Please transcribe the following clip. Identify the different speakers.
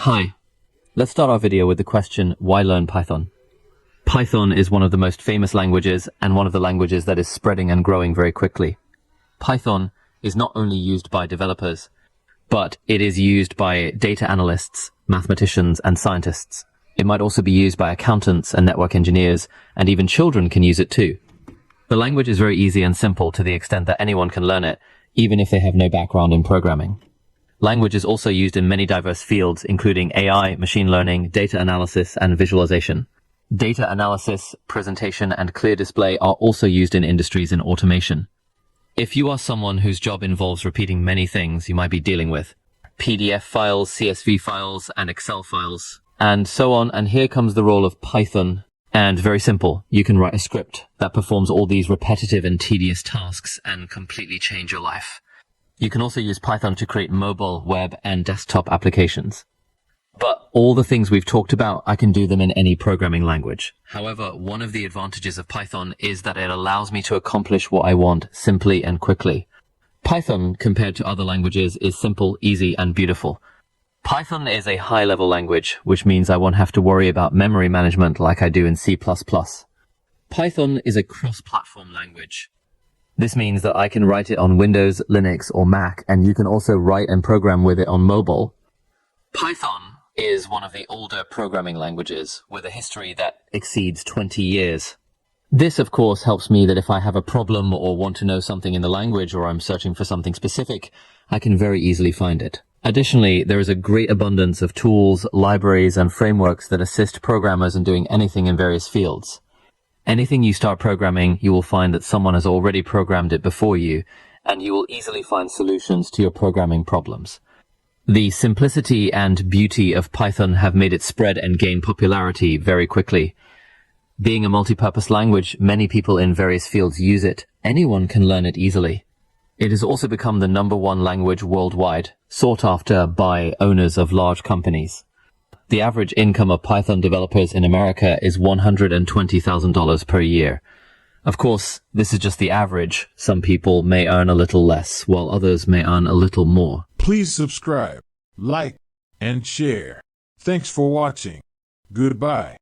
Speaker 1: Hi. Let's start our video with the question, why learn Python? Python is one of the most famous languages and one of the languages that is spreading and growing very quickly. Python is not only used by developers, but it is used by data analysts, mathematicians, and scientists. It might also be used by accountants and network engineers, and even children can use it too. The language is very easy and simple to the extent that anyone can learn it, even if they have no background in programming. Language is also used in many diverse fields, including AI, machine learning, data analysis, and visualization. Data analysis, presentation, and clear display are also used in industries in automation. If you are someone whose job involves repeating many things you might be dealing with, PDF files, CSV files, and Excel files, and so on, and here comes the role of Python. And very simple, you can write a script that performs all these repetitive and tedious tasks and completely change your life. You can also use Python to create mobile, web, and desktop applications. But all the things we've talked about, I can do them in any programming language. However, one of the advantages of Python is that it allows me to accomplish what I want simply and quickly. Python, compared to other languages, is simple, easy, and beautiful. Python is a high-level language, which means I won't have to worry about memory management like I do in C++. Python is a cross-platform language. This means that I can write it on Windows, Linux, or Mac, and you can also write and program with it on mobile. Python is one of the older programming languages with a history that exceeds 20 years. This, of course, helps me that if I have a problem or want to know something in the language or I'm searching for something specific, I can very easily find it. Additionally, there is a great abundance of tools, libraries, and frameworks that assist programmers in doing anything in various fields. Anything you start programming, you will find that someone has already programmed it before you, and you will easily find solutions to your programming problems. The simplicity and beauty of Python have made it spread and gain popularity very quickly. Being a multi-purpose language, many people in various fields use it. Anyone can learn it easily. It has also become the #1 language worldwide, sought after by owners of large companies. The average income of Python developers in America is $120,000 per year. Of course, this is just the average. Some people may earn a little less, while others may earn a little more.
Speaker 2: Please subscribe, like, and share. Thanks for watching. Goodbye.